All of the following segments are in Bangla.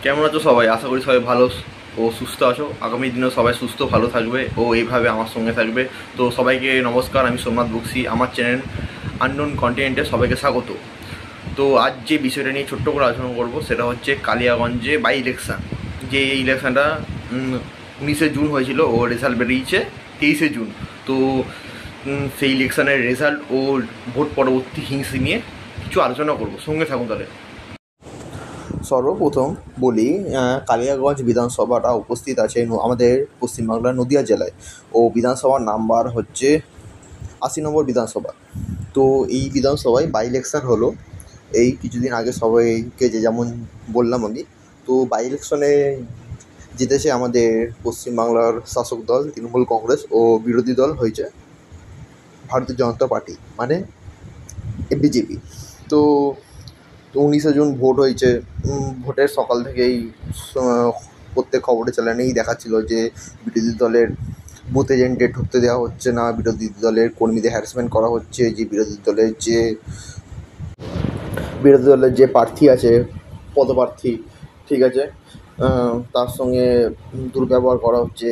কেমন আছো সবাই? আশা করি সবাই ভালো ও সুস্থ আছো। আগামী দিনেও সবাই সুস্থ ভালো থাকবে ও এইভাবে আমার সঙ্গে থাকবে। তো সবাইকে নমস্কার, আমি সোমনাথ বক্সি। আমার চ্যানেল আননোন কন্টিনেন্টে সবাইকে স্বাগত। তো আজ যে বিষয়টা নিয়ে ছোট্ট করে আলোচনা করবো সেটা হচ্ছে কালিয়াগঞ্জে বাই ইলেকশান। যে এই ইলেকশানটা 19শে জুন হয়েছিল ও রেজাল্ট বেরিয়েছে 23শে জুন। তো সেই ইলেকশানের রেজাল্ট ও ভোট পরবর্তী হিংসা নিয়ে কিছু আলোচনা করবো, সঙ্গে থাকুন তাহলে। সর্বপ্রথম বলি, কালিয়াগঞ্জ বিধানসভাটা উপস্থিত আছে আমাদের পশ্চিমবাংলার নদিয়া জেলায় ও বিধানসভার নাম্বার হচ্ছে 80 নম্বর বিধানসভা। তো এই বিধানসভায় বাই ইলেকশান হলো এই কিছুদিন আগে। সবাইকে যে যেমন বললাম আমি, তো বাই ইলেকশনে জিতেছে আমাদের পশ্চিমবাংলার শাসক দল তৃণমূল কংগ্রেস ও বিরোধী দল হয়েছে ভারতীয় জনতা পার্টি, মানে বিজেপি। তো 19শে জুন ভোট হয়েছে। ভোটের সকাল থেকেই প্রত্যেক খবরের চ্যানেলেই দেখাচ্ছিল যে বিরোধী দলের বুথ এজেন্টে ঢুকতে দেওয়া হচ্ছে না, বিরোধী দলের কর্মীদের হ্যারাসমেন্ট করা হচ্ছে, যে বিরোধী দলের যে প্রার্থী আছে, পদপ্রার্থী, ঠিক আছে, তার সঙ্গে দুর্ব্যবহার করা হচ্ছে,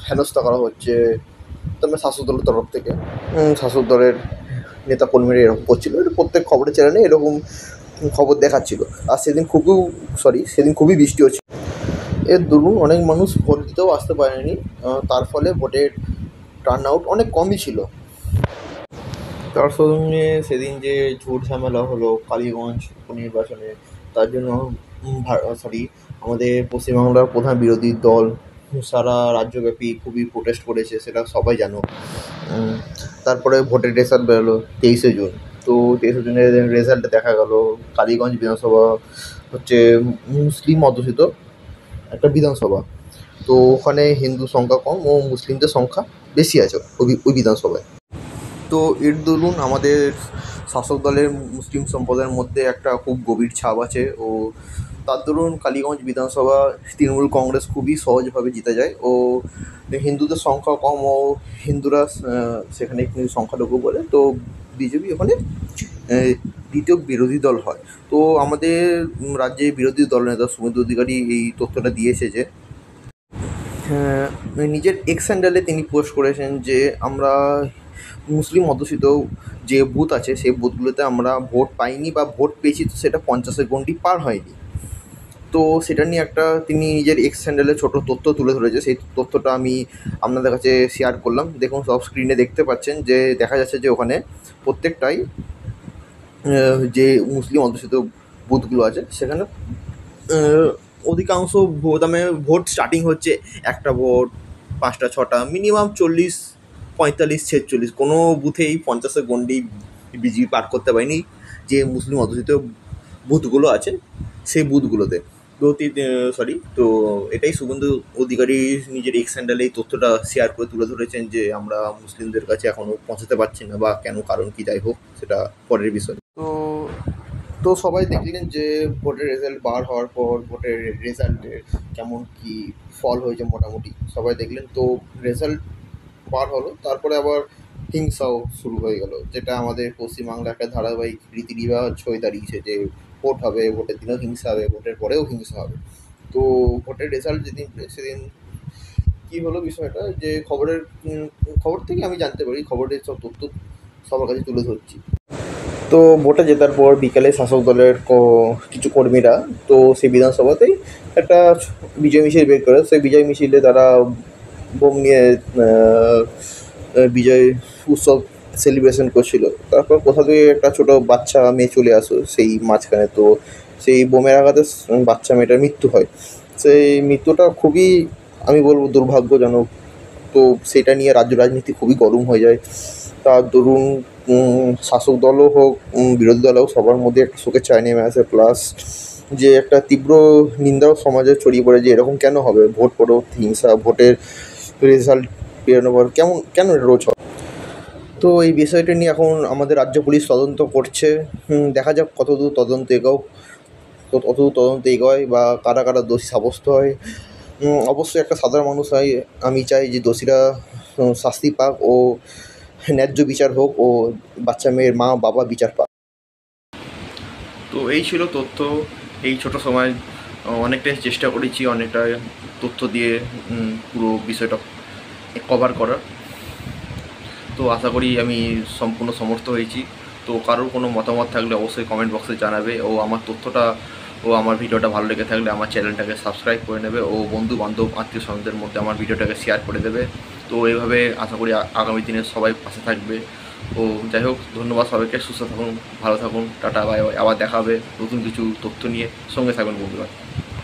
হেনস্থা করা হচ্ছে। তবে শাসক দলের তরফ থেকে শাসক দলের নেতা কর্মীরা এরকম করছিল। এটা প্রত্যেক খবরের চ্যানেলে এরকম খবর দেখাচ্ছিল। আর সেদিন খুবই বৃষ্টি হচ্ছিল। এর দরুন অনেক মানুষ ভোট দিতেও আসতে পারেনি। তার ফলে ভোটের টার্ন আউট অনেক কমই ছিল। তার সঙ্গে সেদিন যে ঝুট ঝামেলা হলো কালীগঞ্জ উপনির্বাচনে, তার জন্য আমাদের পশ্চিমবাংলার প্রধান বিরোধী দল সারা রাজ্যব্যাপী খুবই প্রোটেস্ট করেছে, সেটা সবাই জানো। তারপরে ভোটের রেজাল্ট বেরোলো 23শে জুন। তো 23শে জুনের রেজাল্টে দেখা গেল কালীগঞ্জ বিধানসভা হচ্ছে মুসলিম অধ্যুষিত একটা বিধানসভা। তো ওখানে হিন্দু সংখ্যা কম ও মুসলিমদের সংখ্যা বেশি আছে ওই বিধানসভায়। তো এর দরুন আমাদের শাসক দলের মুসলিম সম্প্রদায়ের মধ্যে একটা খুব গভীর ছাপ আছে ও তার দরুন কালীগঞ্জ বিধানসভা তৃণমূল কংগ্রেস খুবই সহজভাবে জিতে যায় ও হিন্দুদের সংখ্যা কম ও হিন্দুরা সেখানে কিন্তু সংখ্যালঘু বলে, তো বিজেপি ওখানে দ্বিতীয় বিরোধী দল হয়। তো আমাদের রাজ্যে বিরোধী দলনেতা শুভেন্দু অধিকারী এই তথ্যটা দিয়েছে যে নিজের এক্স হ্যান্ডেলে তিনি পোস্ট করেছেন যে আমরা মুসলিম অধ্যুষিত যে বুথ আছে সেই বুথগুলোতে আমরা ভোট পাইনি বা ভোট পেয়েছি তো সেটা 50-এর গণ্ডি পার হয়নি। তো সেটা নিয়ে একটা তিনি নিজের এক্স হ্যান্ডেলে ছোটো তথ্য তুলে ধরেছে। সেই তথ্যটা আমি আপনাদের কাছে শেয়ার করলাম। দেখুন, সব স্ক্রিনে দেখতে পাচ্ছেন যে দেখা যাচ্ছে যে ওখানে প্রত্যেকটাই যে মুসলিম অধ্যুষিত বুথগুলো আছে সেখানে অধিকাংশ ভোট স্টার্টিং হচ্ছে একটা ভোট, 5টা 6টা, মিনিমাম 40, 45, 46, কোনো বুথেই 50-এর গণ্ডি বিজেপি পার করতে পারেনি যে মুসলিম অধ্যুষিত বুথগুলো আছে সেই বুথগুলোতে। তো এটাই শুভেন্দু অধিকারী নিজের এক্স হ্যান্ডেলে এই তথ্যটা শেয়ার করে তুলে ধরেছেন যে আমরা মুসলিমদের কাছে এখনও পৌঁছাতে পারছি না বা কেন, কারণ কি, যাই হোক সেটা পরের বিষয়। তো সবাই দেখলেন যে ভোটের রেজাল্ট বার হওয়ার পর ভোটের রেজাল্টের কেমন কি ফল হয়েছে, মোটামুটি সবাই দেখলেন। তো রেজাল্ট বার হলো, তারপরে আবার হিংসাও শুরু হয়ে গেল, যেটা আমাদের পশ্চিমবাংলা একটা ধারাবাহিক রীতি রিবাজ হয়ে দাঁড়িয়েছে যে ভোট হবে, ভোটের দিনেও হিংসা হবে, ভোটের পরেও হিংসা হবে। তো ভোটের রেজাল্ট যেদিন সেদিন কী হলো বিষয়টা, যে খবর থেকে আমি জানতে পারি, খবরের সব তথ্য সবার কাছে তুলে ধরছি। তো ভোটে জেতার পর বিকালে শাসক দলের কিছু কর্মীরা তো সেই বিধানসভাতেই একটা বিজয় মিছিল বের করে। সেই বিজয় মিছিলে তারা বোম নিয়ে বিজয় উৎসব সেলিব্রেশন করছিল। তারপর কোথা থেকে একটা ছোটো বাচ্চা মেয়ে চলে আসো সেই মাঝখানে। তো সেই বোমের আঘাতে বাচ্চা মেয়েটার মৃত্যু হয়। সেই মৃত্যুটা খুবই, আমি বলবো, দুর্ভাগ্যজনক। তো সেটা নিয়ে রাজ্য রাজনীতি খুবই গরম হয়ে যায়। তার দরুন শাসক দলও হোক বিরোধী দল হোক, সবার মধ্যে একটা শোকের ছায়া নেমে আসে। প্লাস যে একটা তীব্র নিন্দাও সমাজে ছড়িয়ে পড়ে যে এরকম কেন হবে, ভোট পরবর্তী হিংসা, ভোটের রেজাল্ট বেরোনোর পর কেন এটা রোজ হয়। তো এই বিষয়টা নিয়ে এখন আমাদের রাজ্য পুলিশ তদন্ত করছে। দেখা যাক কতদূর তদন্ত এগোয় বা কারা কারা দোষী সাব্যস্ত হয়। অবশ্যই একটা সাধারণ মানুষ হয়, আমি চাই যে দোষীরা শাস্তি পাক ও ন্যায্য বিচার হোক ও বাচ্চা মেয়ের মা বাবা বিচার পাক। তো এই ছিল তথ্য এই ছোট সময় অনেকটাই চেষ্টা করেছি, অনেকটা তথ্য দিয়ে পুরো বিষয়টা কভার করার। তো আশা করি আমি সম্পূর্ণ সমর্থ হয়েছি। তো কারোর কোনো মতামত থাকলে অবশ্যই কমেন্ট বক্সে জানাবে, ও আমার তথ্যটা ও আমার ভিডিওটা ভালো লেগে থাকলে আমার চ্যানেলটাকে সাবস্ক্রাইব করে নেবে, ও বন্ধু বান্ধব আত্মীয় স্বজনদের মধ্যে আমার ভিডিওটাকে শেয়ার করে দেবে। তো এইভাবে আশা করি আগামী দিনে সবাই পাশে থাকবে। ও যাই হোক, ধন্যবাদ সবাইকে, সুস্থ থাকুন, ভালো থাকুন, টাটা বাই বাই, আবার দেখা হবে নতুন কিছু তথ্য নিয়ে, সঙ্গে থাকুন বন্ধুরা।